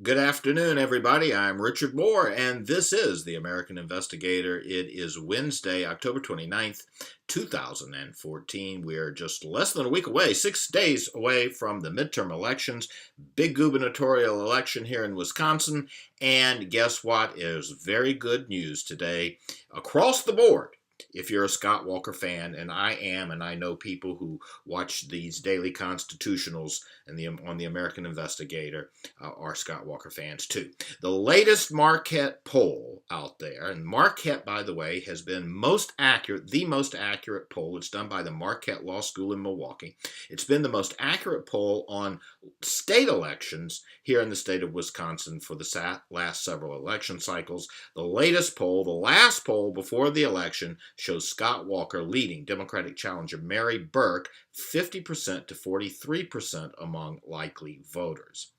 Good afternoon, everybody. I'm Richard Moore, and this is the American Investigator. It is Wednesday, October 29th, 2014. We are just less than a week away, 6 days away from the midterm elections, big gubernatorial election here in Wisconsin. And guess what? Is very good news today across the board. If you're a Scott Walker fan, and I am, and I know people who watch these daily constitutionals on the American Investigator are Scott Walker fans too. The latest Marquette poll out there, and Marquette, by the way, has been the most accurate poll. It's done by the Marquette Law School in Milwaukee. It's been the most accurate poll on state elections here in the state of Wisconsin for the last several election cycles. The latest poll, the last poll before the election, shows Scott Walker leading Democratic challenger Mary Burke 50% to 43% among likely voters.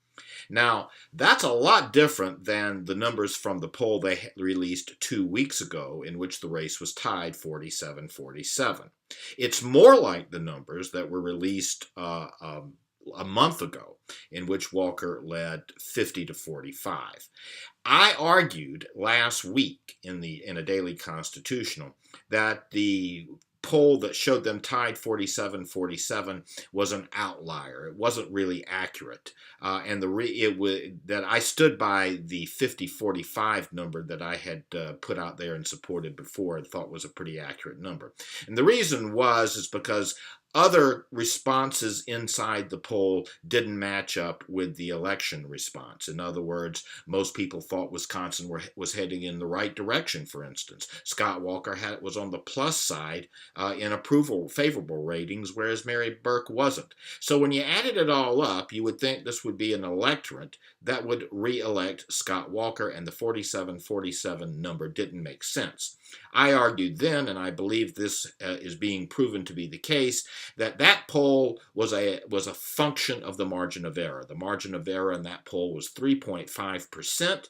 Now, that's a lot different than the numbers from the poll they released 2 weeks ago, in which the race was tied 47-47. It's more like the numbers that were released a month ago, in which Walker led 50-45. I argued last week in a daily constitutional that the poll that showed them tied 47-47 was an outlier. It wasn't really accurate, that I stood by the 50-45 number that I had put out there and supported before and thought was a pretty accurate number. And the reason is because other responses inside the poll didn't match up with the election response. In other words, most people thought Wisconsin was heading in the right direction, for instance. Scott Walker was on the plus side in favorable ratings, whereas Mary Burke wasn't. So when you added it all up, you would think this would be an electorate that would re-elect Scott Walker, and the 47-47 number didn't make sense. I argued then, and I believe this is being proven to be the case, that poll was a function of the margin of error. The margin of error in that poll was 3.5%.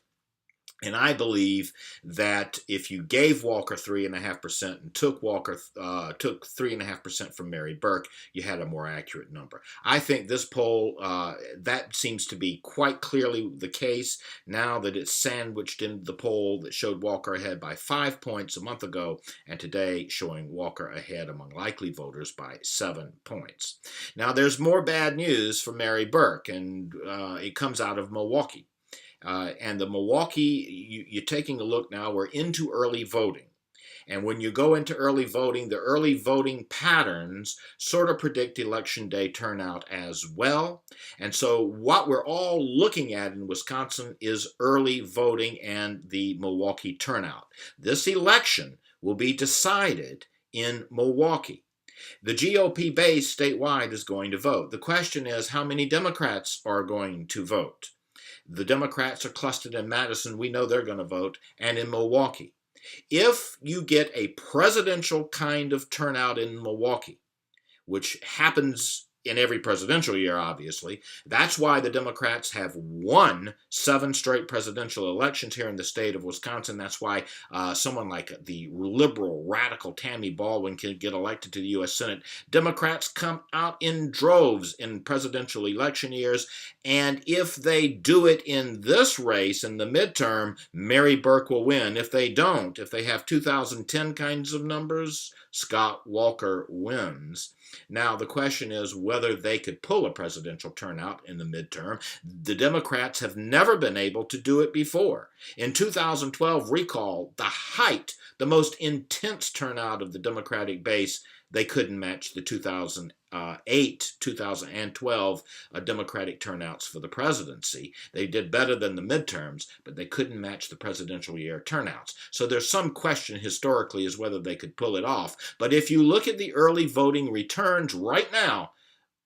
And I believe that if you gave Walker 3.5% and took 3.5% from Mary Burke, you had a more accurate number. I think this poll, that seems to be quite clearly the case now that it's sandwiched into the poll that showed Walker ahead by 5 points a month ago, and today showing Walker ahead among likely voters by 7 points. Now, there's more bad news for Mary Burke, and it comes out of Milwaukee. And the Milwaukee, you're taking a look now, we're into early voting. And when you go into early voting, the early voting patterns sort of predict election day turnout as well. And so what we're all looking at in Wisconsin is early voting and the Milwaukee turnout. This election will be decided in Milwaukee. The GOP base statewide is going to vote. The question is, how many Democrats are going to vote? The Democrats are clustered in Madison. We know they're going to vote, and in Milwaukee. If you get a presidential kind of turnout in Milwaukee, which happens in every presidential year, obviously. That's why the Democrats have won 7 straight presidential elections here in the state of Wisconsin. That's why someone like the liberal, radical Tammy Baldwin can get elected to the U.S. Senate. Democrats come out in droves in presidential election years, and if they do it in this race, in the midterm, Mary Burke will win. If they don't, if they have 2010 kinds of numbers, Scott Walker wins. Now, the question is whether they could pull a presidential turnout in the midterm. The Democrats have never been able to do it before. In 2012, recall the most intense turnout of the Democratic base. They couldn't match the 2008, 2012 Democratic turnouts for the presidency. They did better than the midterms, but they couldn't match the presidential year turnouts. So there's some question historically as whether they could pull it off. But if you look at the early voting returns right now,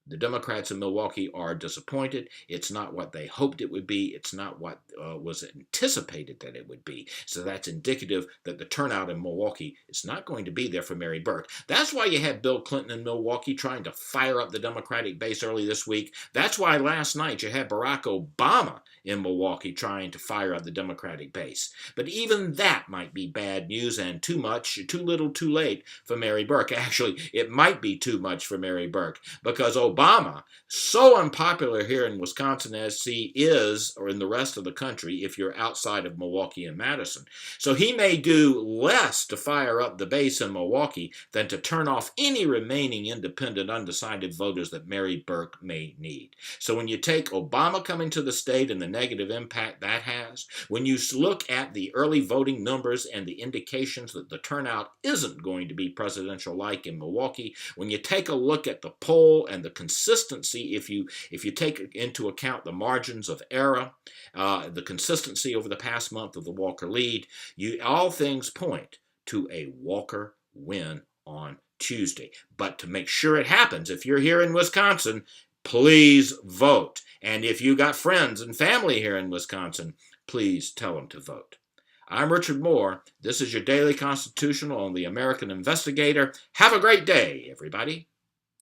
the Democrats in Milwaukee are disappointed. It's not what they hoped it would be. It's not what was anticipated that it would be. So that's indicative that the turnout in Milwaukee is not going to be there for Mary Burke. That's why you had Bill Clinton in Milwaukee trying to fire up the Democratic base early this week. That's why last night you had Barack Obama in Milwaukee trying to fire up the Democratic base. But even that might be bad news and too little, too late for Mary Burke. Actually, it might be too much for Mary Burke because Obama Obama, so unpopular here in Wisconsin as he is, or in the rest of the country, if you're outside of Milwaukee and Madison. So he may do less to fire up the base in Milwaukee than to turn off any remaining independent, undecided voters that Mary Burke may need. So when you take Obama coming to the state and the negative impact that has, when you look at the early voting numbers and the indications that the turnout isn't going to be presidential-like in Milwaukee, when you take a look at the poll and the consistency, if you take into account the margins of error, the consistency over the past month of the Walker lead, all things point to a Walker win on Tuesday. But to make sure it happens, if you're here in Wisconsin, please vote. And if you got friends and family here in Wisconsin, please tell them to vote. I'm Richard Moore. This is your Daily Constitutional on the American Investigator. Have a great day, everybody.